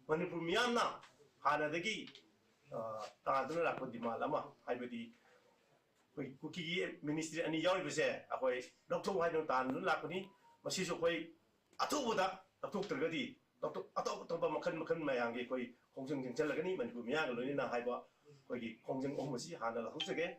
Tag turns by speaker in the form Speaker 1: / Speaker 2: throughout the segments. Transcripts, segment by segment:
Speaker 1: Manipur Myanmar, Hanadagi, Taduna Lakodimala, Ibedi, Kuki Ministry and Yorvise, away, Dr. White Tan Lakuni, Masiso Quay, Atubuda, Dr. Tragadi, Dr. Makan Mayangi, Quay, Hong Chalagani, Manipur Myanmar, Luna Haiba, Quay, Hong Omosi, Hana Husage.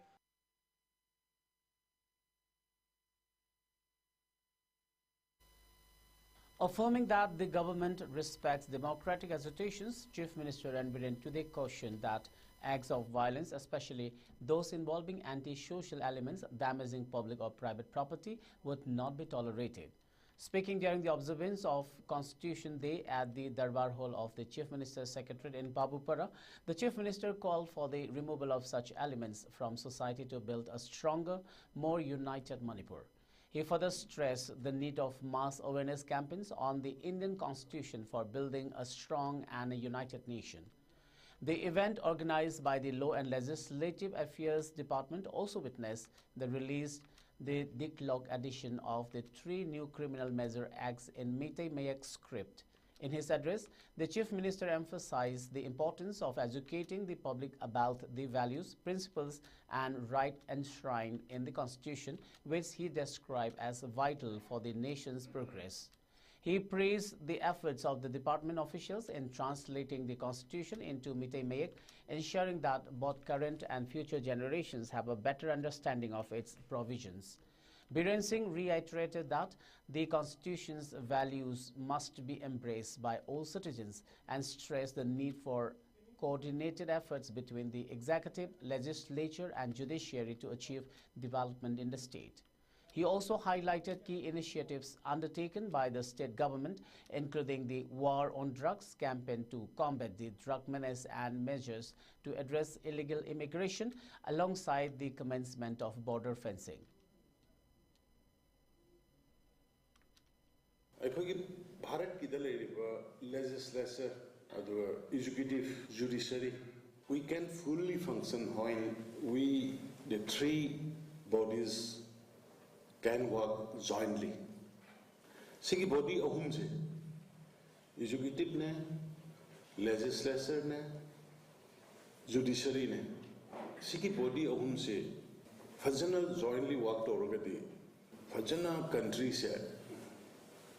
Speaker 2: Affirming that the government respects democratic agitations, Chief Minister Ranbiren today cautioned that acts of violence, especially those involving anti-social elements damaging public or private property, would not be tolerated. Speaking during the observance of Constitution Day at the Darbar Hall of the Chief Minister's Secretariat in Babupara, the Chief Minister called for the removal of such elements from society to build a stronger, more united Manipur. He further stressed the need of mass awareness campaigns on the Indian Constitution for building a strong and a united nation. The event, organized by the Law and Legislative Affairs Department, also witnessed the decalogue edition of the 3 new criminal measure acts in Meitei Mayak script. In his address, the Chief Minister emphasized the importance of educating the public about the values, principles and rights enshrined in the Constitution, which he described as vital for the nation's progress. He praised the efforts of the department officials in translating the Constitution into Meitei Mayak, ensuring that both current and future generations have a better understanding of its provisions. Biren Singh reiterated that the Constitution's values must be embraced by all citizens and stressed the need for coordinated efforts between the executive, legislature and judiciary to achieve development in the state. He also highlighted key initiatives undertaken by the state government, including the War on Drugs campaign to combat the drug menace and measures to address illegal immigration, alongside the commencement of border fencing.
Speaker 3: Bharat ki legislature, executive, judiciary, we can fully function when the 3 bodies can work jointly. Sigi body ahum se, executive ne, legislature ne, judiciary ne, sigi body ahum se, fajana jointly work torogadi, fajana country se.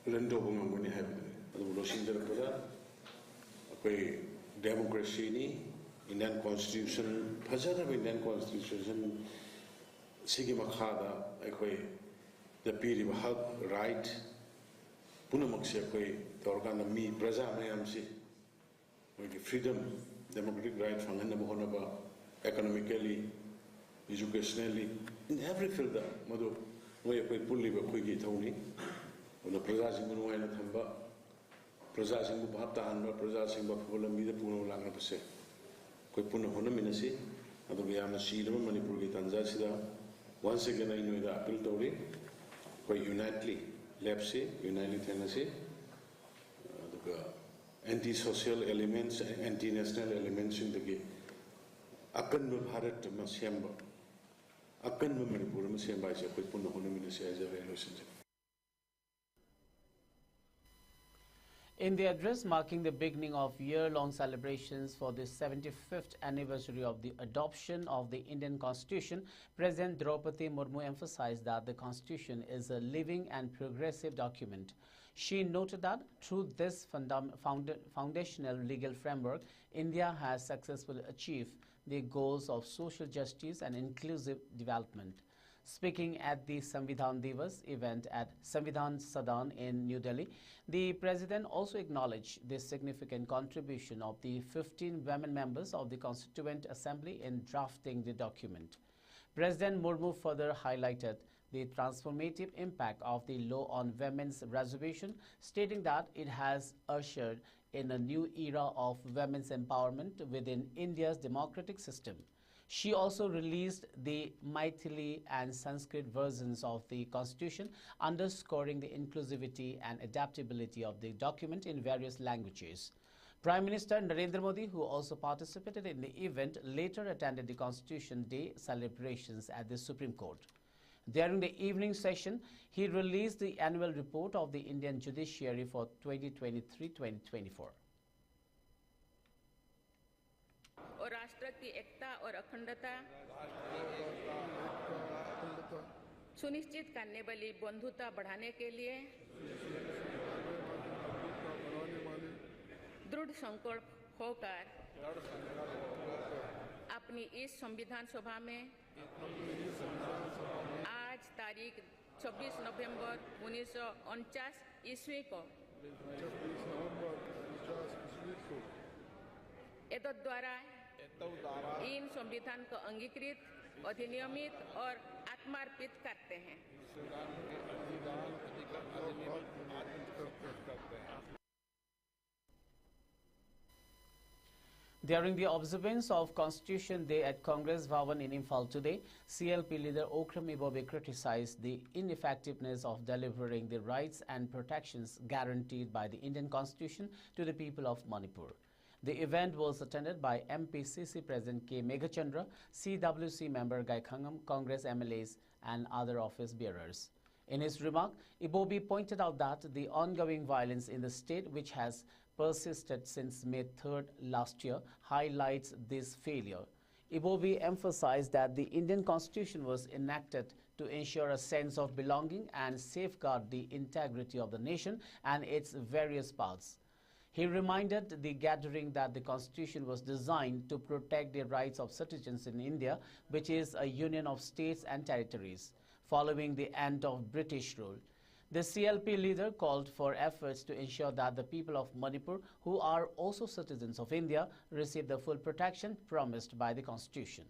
Speaker 3: Lendo bunganguni happen. Adu losindar kada, koi democracy ni, Indian Constitution, phajana Indian Constitution, sigi makhada, koi the period hak right, punamakse koi torgana mi praja mayamsi, koi freedom, democratic right fangan na mohona ba, economically, educationally, in every field da, madu, koi pulli ba koi ki thoni. The Prajasing Munuana Tamba, Prajasing Bhatan, Prajasing Bapulamida Puno Langapase, Kopuna Honaminasi, and the Viana Shidam, Manipuri Tanzasida. Once again, I know the appeal tori, quite unitely, Lepsi, United Tennessee, the anti-social elements, anti-national elements in the game. Akan Bharat Masyamba, Akan Manipur Masyamba is a Kopuna Honaminasi as a relationship.
Speaker 2: In the address marking the beginning of year-long celebrations for the 75th anniversary of the adoption of the Indian Constitution, President Draupadi Murmu emphasized that the Constitution is a living and progressive document. She noted that through this foundational legal framework, India has successfully achieved the goals of social justice and inclusive development. Speaking at the Samvidhan Divas event at Samvidhan Sadan in New Delhi, the President also acknowledged the significant contribution of the 15 women members of the Constituent Assembly in drafting the document. President Murmu further highlighted the transformative impact of the law on women's reservation, stating that it has ushered in a new era of women's empowerment within India's democratic system. She also released the Maithili and Sanskrit versions of the Constitution, underscoring the inclusivity and adaptability of the document in various languages. Prime Minister Narendra Modi, who also participated in the event, later attended the Constitution Day celebrations at the Supreme Court. During the evening session, he released the annual report of the Indian judiciary for 2023-2024.
Speaker 4: और राष्ट्र की एकता और अखंडता सुनिश्चित करने वाली बंधुता बढ़ाने के लिए दृढ़ संकल्प होकर अपनी इस संविधान सभा में आज तारीख 26 नवंबर 1949 ईस्वी को एतद द्वारा इन संविधान को अंगीकृत अधिनियमित और आत्मार्पित करते हैं।
Speaker 2: During the observance of Constitution Day at Congress Bhavan in Imphal today, CLP leader Okram Ibobe criticized the ineffectiveness of delivering the rights and protections guaranteed by the Indian Constitution to the people of Manipur. The event was attended by MPCC President K. Meghachandra, CWC member Gai Khangam, Congress MLAs and other office bearers. In his remark, Ibobe pointed out that the ongoing violence in the state, which has persisted since May 3rd last year, highlights this failure. Ibobe emphasized that the Indian Constitution was enacted to ensure a sense of belonging and safeguard the integrity of the nation and its various parts. He reminded the gathering that the Constitution was designed to protect the rights of citizens in India, which is a union of states and territories, following the end of British rule. The CLP leader called for efforts to ensure that the people of Manipur, who are also citizens of India, receive the full protection promised by the Constitution.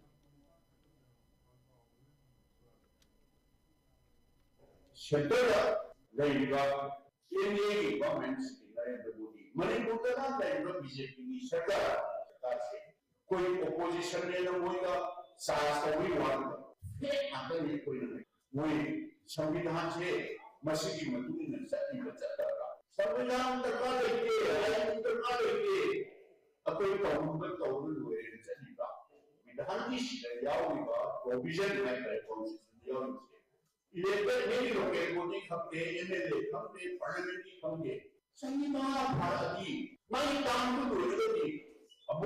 Speaker 5: संविधान से मसीह मधुरी ने सभी बचाता था संविधान दरबार लेके आयु दरबार लेके अकोई कानून कानून हुए नहीं था विधान की शिक्षा हुआ प्रोविजन में है कॉन्स्टिट्यूशन इलेक्टेड नहीं लोगे वोटिंग हमने एमएलए हमने पार्लियामेंट हमने संविधान भारत की मैं काम को दोगे अब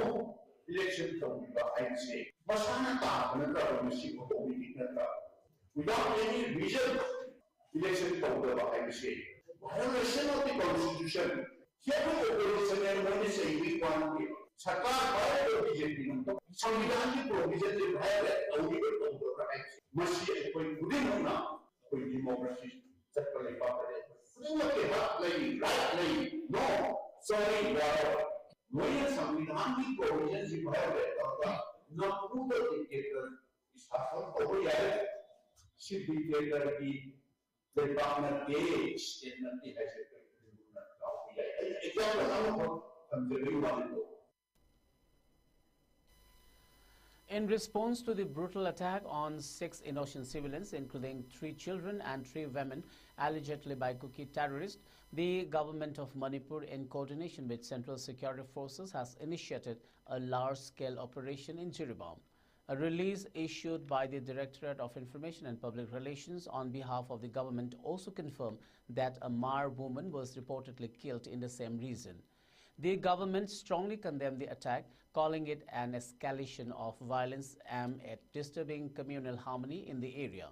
Speaker 5: इलेक्शन होगा ऐसे मसाना का बनता है मसीह को भी करता without any reason, election over by the state. Violation of the Constitution. Here we opposition and when they say we want to Sarkar violate BJP. संविधान की provision से violate only the over rights. मसीह कोई बुरी होना कोई democracy चक्कर नहीं पाता है. नहीं के बात नहीं right नहीं no sorry whatever. वही संविधान की provision से violate करता न पूरा dictator इस हाथ को यार should be there की department के statement की है
Speaker 2: In response to the brutal attack on 6 innocent civilians, including 3 children and 3 women, allegedly by Kuki terrorists, the government of Manipur, in coordination with Central Security Forces, has initiated a large-scale operation in Jiribam. A release issued by the Directorate of Information and Public Relations on behalf of the government also confirmed that a Mar woman was reportedly killed in the same region. The government strongly condemned the attack, calling it an escalation of violence aimed at disturbing communal harmony in the area.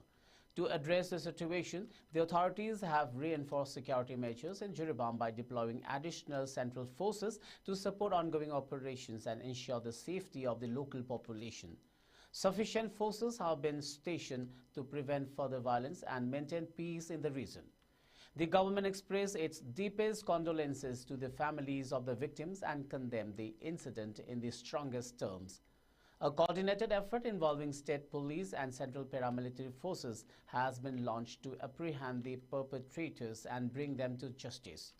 Speaker 2: To address the situation, the authorities have reinforced security measures in Jiribam by deploying additional central forces to support ongoing operations and ensure the safety of the local population. Sufficient forces have been stationed to prevent further violence and maintain peace in the region. The government expressed its deepest condolences to the families of the victims and condemned the incident in the strongest terms. A coordinated effort involving state police and central paramilitary forces has been launched to apprehend the perpetrators and bring them to justice.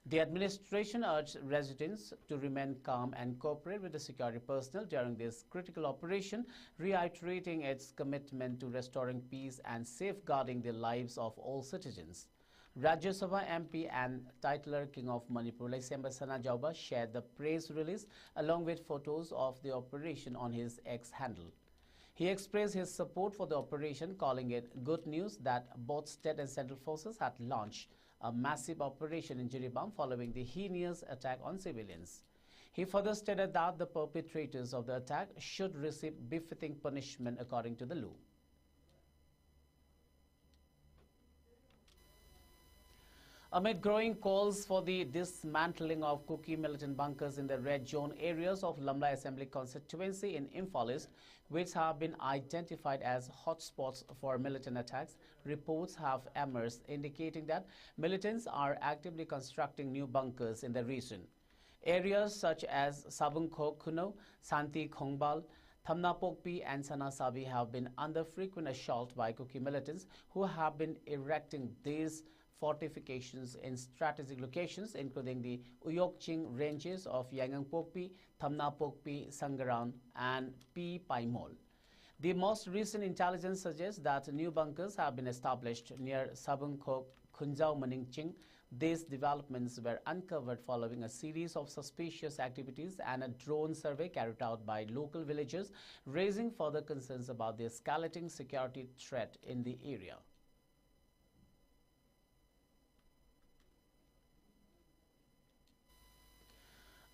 Speaker 2: The administration urged residents to remain calm and cooperate with the security personnel during this critical operation, reiterating its commitment to restoring peace and safeguarding the lives of all citizens. Rajya Sabha MP and titular King of Manipur, Laisemba Sana Jauba, shared the press release along with photos of the operation on his X handle. He expressed his support for the operation, calling it good news that both state and central forces had launched a massive operation in Jiribam following the heinous attack on civilians. He further stated that the perpetrators of the attack should receive befitting punishment according to the law. Amid growing calls for the dismantling of Kuki militant bunkers in the red zone areas of Lamla Assembly constituency in Imphal East, which have been identified as hotspots for militant attacks, reports have emerged indicating that militants are actively constructing new bunkers in the region. Areas such as Sabungkho Kuno, Santi Khongbal, Thamnapokpi and Sanasabi have been under frequent assault by Kuki militants who have been erecting these fortifications in strategic locations including the Uyokching ranges of Yangangpokpi, Thamnapokpi, Sangaran and P. Paimol. The most recent intelligence suggests that new bunkers have been established near Sabungkho Khunjao Maningching. These developments were uncovered following a series of suspicious activities and a drone survey carried out by local villagers, raising further concerns about the escalating security threat in the area.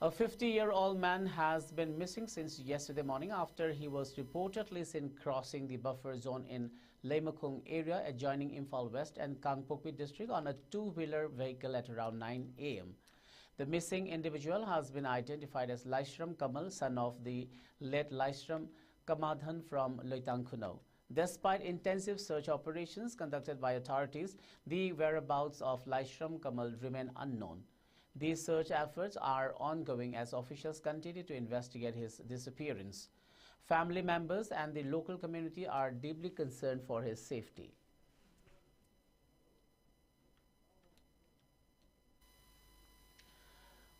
Speaker 2: A 50-year-old man has been missing since yesterday morning after he was reportedly seen crossing the buffer zone in Leimakung area adjoining Imphal West and Kangpokpi district on a two-wheeler vehicle at around 9 a.m. The missing individual has been identified as Laishram Kamal, son of the late Laishram Kamadhan from Loitangkuno. Despite intensive search operations conducted by authorities, the whereabouts of Laishram Kamal remain unknown. These search efforts are ongoing as officials continue to investigate his disappearance. Family members and the local community are deeply concerned for his safety.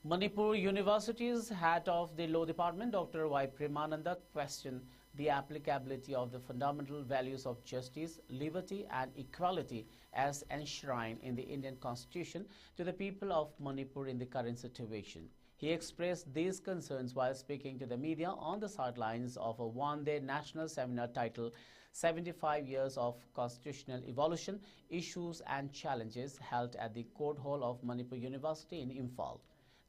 Speaker 2: Manipur University's head of the Law Department, Dr. Y. Premananda, questioned the applicability of the fundamental values of justice, liberty and equality as enshrined in the Indian Constitution to the people of Manipur in the current situation. He expressed these concerns while speaking to the media on the sidelines of a one-day national seminar titled 75 Years of Constitutional Evolution, Issues and Challenges held at the Court Hall of Manipur University in Imphal.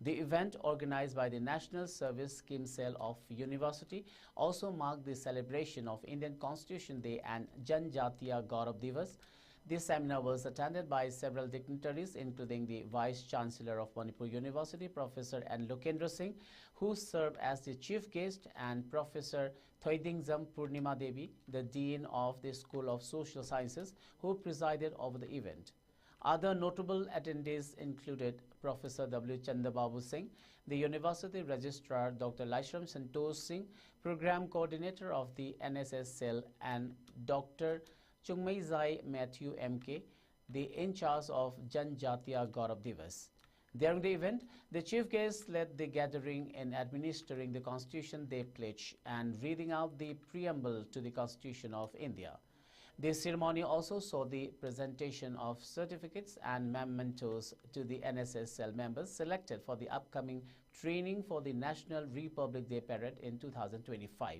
Speaker 2: The event, organized by the National Service Scheme Cell of University, also marked the celebration of Indian Constitution Day and Janjatiya Gaurav Divas. This seminar was attended by several dignitaries, including the Vice-Chancellor of Manipur University, Professor N. Lokendra Singh, who served as the chief guest, and Professor Thoidingzam Purnima Devi, the Dean of the School of Social Sciences, who presided over the event. Other notable attendees included Professor W. Chandababu Singh, the University Registrar Dr. Laishram Santosh Singh, Program Coordinator of the NSS Cell, and Dr. Chungmei Matthew M.K., the in charge of Janjatiya Gaurav Divas. During the event, the chief guest led the gathering in administering the Constitution Day pledge and reading out the preamble to the Constitution of India. This ceremony also saw the presentation of certificates and mementos to the NSS cell members selected for the upcoming training for the National Republic Day Parade in 2025.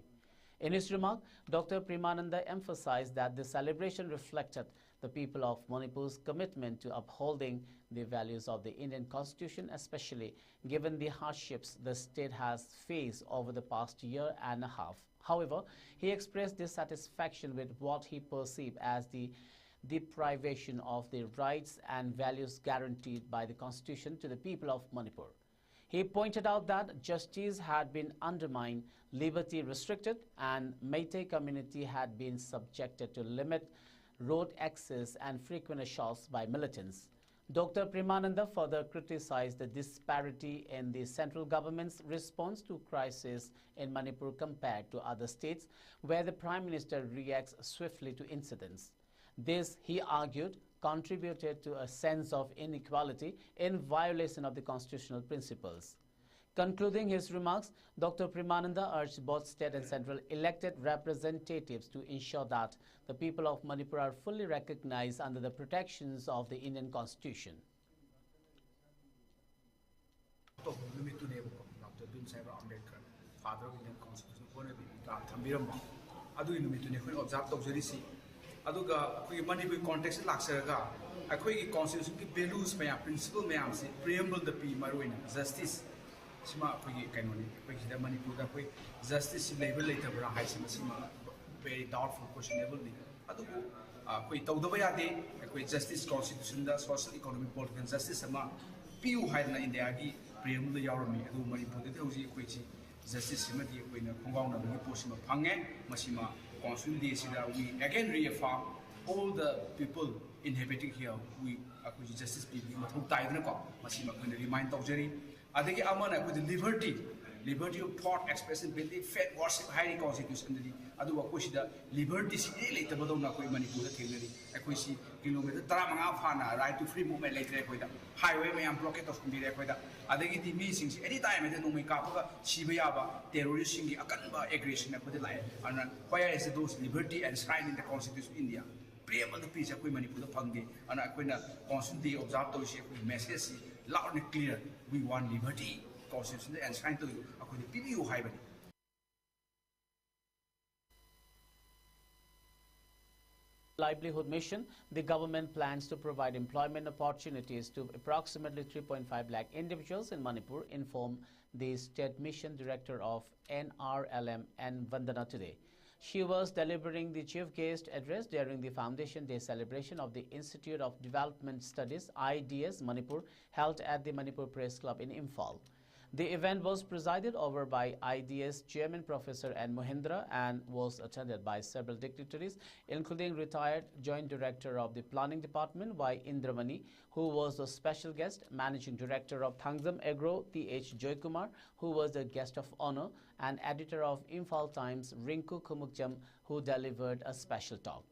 Speaker 2: In his remark, Dr. Premananda emphasized that the celebration reflected the people of Manipur's commitment to upholding the values of the Indian Constitution, especially given the hardships the state has faced over the past year and a half. However, he expressed dissatisfaction with what he perceived as the deprivation of the rights and values guaranteed by the Constitution to the people of Manipur. He pointed out that justice had been undermined, liberty restricted, and Meitei community had been subjected to limit road access and frequent assaults by militants. Dr. Premananda further criticized the disparity in the central government's response to crisis in Manipur compared to other states, where the Prime Minister reacts swiftly to incidents. This, he argued, contributed to a sense of inequality in violation of the constitutional principles. Concluding his remarks, Dr. Premananda urged both state and central elected representatives to ensure that the people of Manipur are fully recognized under the protections of the Indian Constitution.
Speaker 6: Constitution values, principle, preamble, the P. Maruina, justice, sima akoi kainoni akoi sida manipur da akoi justice level leitabra haisima sima very doubtful questionable ni adu akoi tawdaba yade akoi justice constitution da social economic political justice sama piu haina india gi prem da yawrami adu manipur da hoji akoi chi justice sima di akoi na khongawna bi posima phange masima constitution de sida we again reaffirm all the people inhabiting here we akoi justice bi mathau taidna ko masima akoi remind tawjeri adagi amana akoi liberty of thought expression belief faith worship high constitution di adu akoi sida liberty si leita badona akoi manipur da thengari akoi si kilometer 35 phana right to free movement leitra akoi da highway mayam blockade of kumbi akoi da adagi di mi sing si any time de nomai kapaga siba yaba terrorist sing gi akanba aggression akoi da lai and where is those liberty enshrined in the constitution of India prem and peace akoi manipur da phangde and akoi na constitution di observe to si akoi message si loud and clear we want liberty constitution enshrined to akoi PBU haibani
Speaker 2: livelihood mission, the government plans to provide employment opportunities to approximately 3.5 lakh individuals in Manipur, informed the State Mission Director of NRLM N. Vandana today. She was delivering the chief guest address during the Foundation Day celebration of the Institute of Development Studies, IDS Manipur, held at the Manipur Press Club in Imphal. The event was presided over by IDS Chairman Professor N. Mohindra and was attended by several dignitaries, including retired Joint Director of the Planning Department, Y. Indramani, who was the special guest, Managing Director of Thangzam Agro, T.H. Joykumar, who was the guest of honor, and Editor of Imphal Times, Rinku Kumukjam, who delivered a special talk.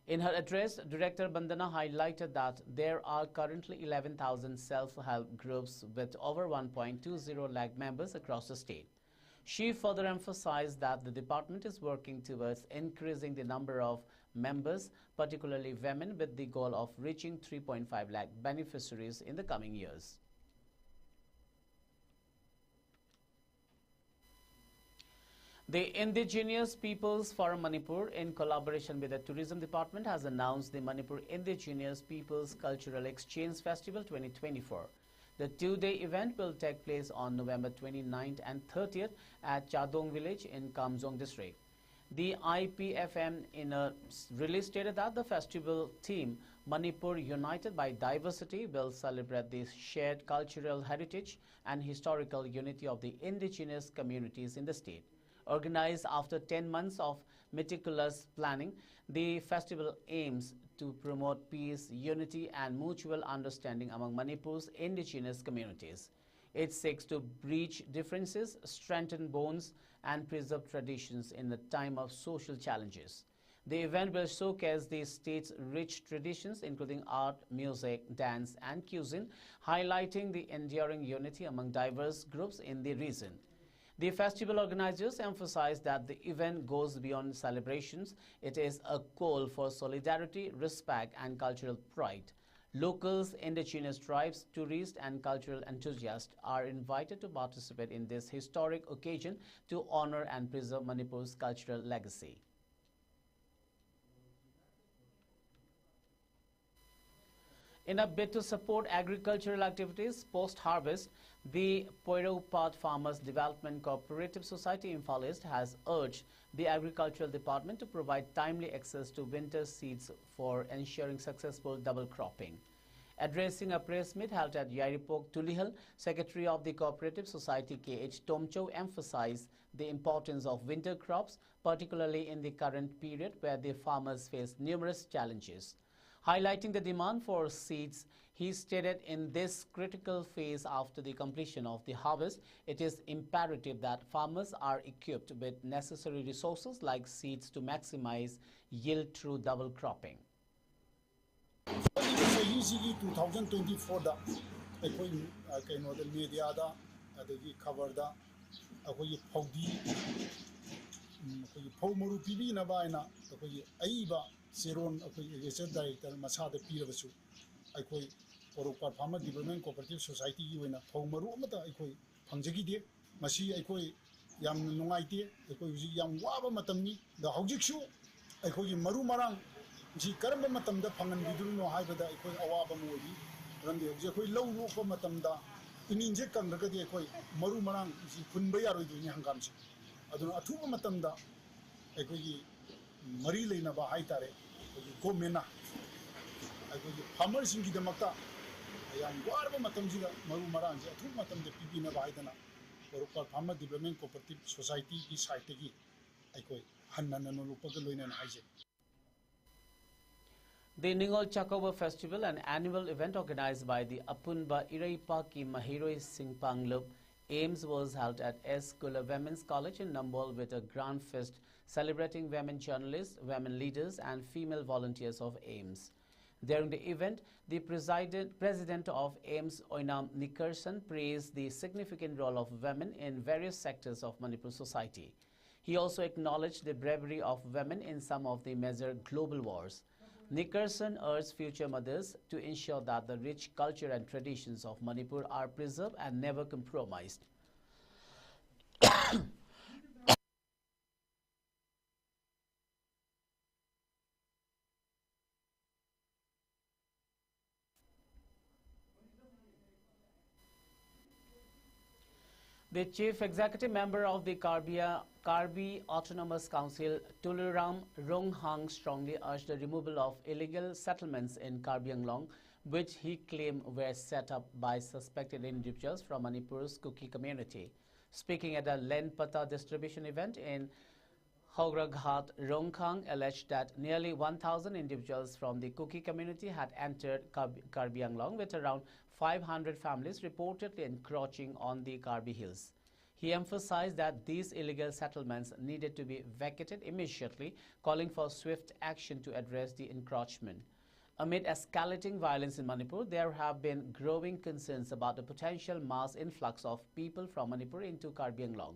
Speaker 2: In her address, Director Bandana highlighted that there are currently 11,000 self-help groups with over 1.20 lakh members across the state. She further emphasized that the department is working towards increasing the number of members, particularly women, with the goal of reaching 3.5 lakh beneficiaries in the coming years. The Indigenous Peoples Forum Manipur, in collaboration with the Tourism Department, has announced the Manipur Indigenous Peoples Cultural Exchange Festival 2024. The two-day event will take place on November 29th and 30th at Chadong Village in Kamjong District. The IPFM in a release stated that the festival theme, Manipur United by Diversity, will celebrate the shared cultural heritage and historical unity of the indigenous communities in the state. Organized after 10 months of meticulous planning, the festival aims to promote peace, unity, and mutual understanding among Manipur's indigenous communities. It seeks to bridge differences, strengthen bonds, and preserve traditions in a time of social challenges. The event will showcase the state's rich traditions, including art, music, dance, and cuisine, highlighting the enduring unity among diverse groups in the region. The festival organizers emphasize that the event goes beyond celebrations. It is a call for solidarity, respect, and cultural pride. Locals, indigenous tribes, tourists, and cultural enthusiasts are invited to participate in this historic occasion to honor and preserve Manipur's cultural legacy. In a bid to support agricultural activities post-harvest, the Poiraupat Farmers Development Cooperative Society Imphal East has urged the Agricultural Department to provide timely access to winter seeds for ensuring successful double cropping. Addressing a press meet held at Yairipok, Tulihal, Secretary of the Cooperative Society K.H. Tomcho emphasized the importance of winter crops, particularly in the current period where the farmers face numerous challenges. Highlighting the demand for seeds, he stated in this critical phase after the completion of the harvest, it is imperative that farmers are equipped with necessary resources like seeds to maximize yield through double cropping.
Speaker 7: 2024 da ekoi kaino da media da adagi cover da akoi phodi akoi phomuru pibi na ba ina akoi aiba seron akoi research director masa da pirabasu akoi Poiraupat Farmer Development Cooperative Society gi wena phomuru amata akoi phangjagi de masi akoi yam nungaite akoi huji yam waba matamni da haujiksu akoi maru marang ji karamba matamda phangan biduno haibada akoi awaba moyi ramde je akoi lau lokpa matamda इनिंजे कंगरगदी कोई मरु मरांग इसी पुनबे यारो इदुनी हंगाम से अदुन अथुब मतंदा एकोगी मरी लेना बा high तारे गोमेना एकोगी farmer सिंगी दमकता याम वारबे मतंजिदा मरु मरांग से अथुब मतंदे पीबीना बा हाइदना और फार्मर डेवलपमेंट कोऑपरेटिव सोसाइटी की साइट की एकोई Hannan नोलुपग लोइना हाइजे.
Speaker 2: The Ningol Chakoba Festival, an annual event organized by the Apunba Iraipaki Mahiroi Singpanglup AIMS, was held at S. Kula Women's College in Nambol with a grand feast celebrating women journalists, women leaders and female volunteers of AIMS. During the event, the president of AIMS, Oinam Nikarsan, praised the significant role of women in various sectors of Manipur society. He also acknowledged the bravery of women in some of the major global wars. Nickerson urged future mothers to ensure that the rich culture and traditions of Manipur are preserved and never compromised. The Chief Executive Member of the Karbi Autonomous Council, Tuluram Ronghang, strongly urged the removal of illegal settlements in Karbi Anglong, which he claimed were set up by suspected individuals from Manipur's Kuki community. Speaking at a land pata distribution event in Hograghat, Ronghang alleged that nearly 1,000 individuals from the Kuki community had entered Karbi Anglong, with around 500 families reportedly encroaching on the Karbi Hills. He emphasized that these illegal settlements needed to be vacated immediately, calling for swift action to address the encroachment. Amid escalating violence in Manipur, there have been growing concerns about the potential mass influx of people from Manipur into Karbi Anglong.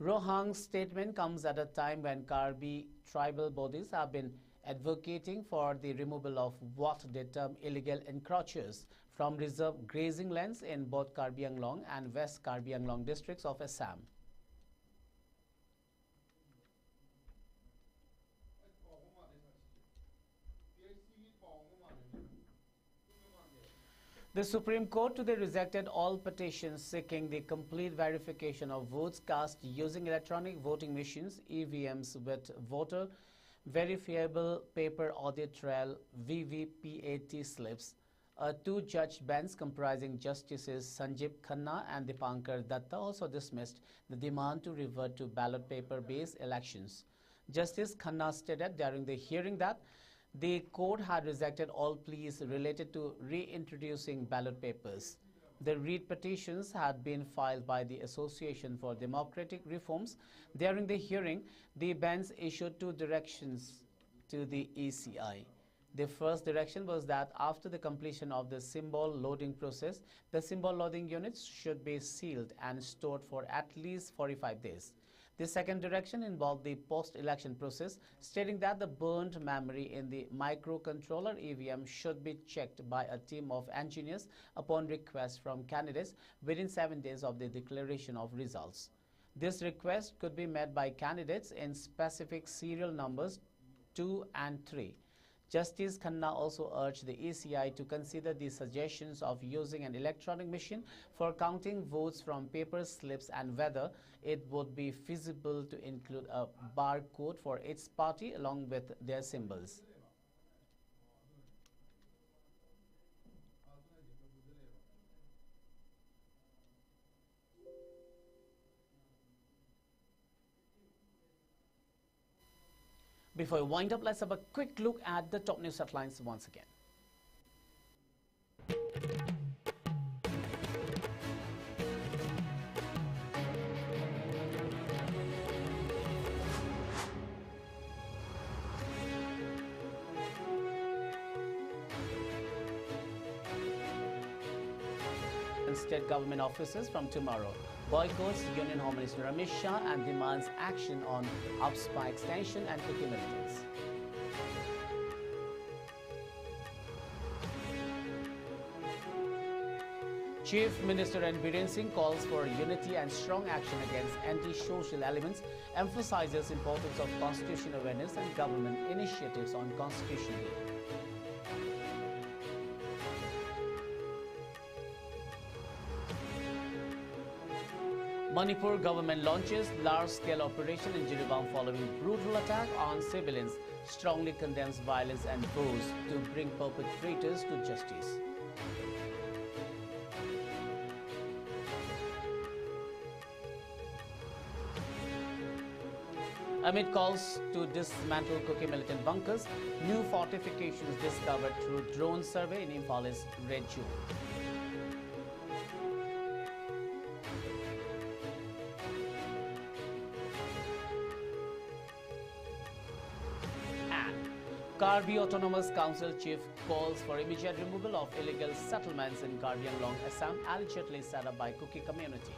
Speaker 2: Rohang's statement comes at a time when Karbi tribal bodies have been advocating for the removal of what they term illegal encroachers from reserved grazing lands in both Karbi Anglong and West Karbi Anglong districts of Assam. The Supreme Court today rejected all petitions seeking the complete verification of votes cast using electronic voting machines, EVMs, with voter verifiable paper audit trail VVPAT slips. A two-judge bench comprising Justices Sanjeev Khanna and Dipankar Datta also dismissed the demand to revert to ballot paper-based elections. Justice Khanna stated during the hearing that the court had rejected all pleas related to reintroducing ballot papers. The writ petitions had been filed by the Association for Democratic Reforms. During the hearing, the bench issued two directions to the ECI. The first direction was that after the completion of the symbol loading process, the symbol loading units should be sealed and stored for at least 45 days. The second direction involved the post-election process, stating that the burned memory in the microcontroller EVM should be checked by a team of engineers upon request from candidates within 7 days of the declaration of results. This request could be made by candidates in specific serial numbers 2 and 3. Justice Khanna also urged the ECI to consider the suggestions of using an electronic machine for counting votes from paper slips and whether it would be feasible to include a barcode for each party along with their symbols. Before we wind up, let's have a quick look at the top news headlines once again. State government offices from tomorrow. Boycotts Union Home Minister Amit Shah and demands action on UPSPA extension and Kuki militants. Chief Minister N. Biren Singh calls for unity and strong action against anti-social elements, emphasizes importance of constitution awareness and government initiatives on Constitution Day. Manipur government launches large-scale operation in Jiribam following brutal attack on civilians, strongly condemns violence and vows to bring perpetrators to justice. Amid calls to dismantle Kuki militant bunkers, new fortifications discovered through drone survey in Imphali's Red Zone. Karbi Autonomous Council chief calls for immediate removal of illegal settlements in Karbi Anglong, Assam, allegedly set up by Kuki community.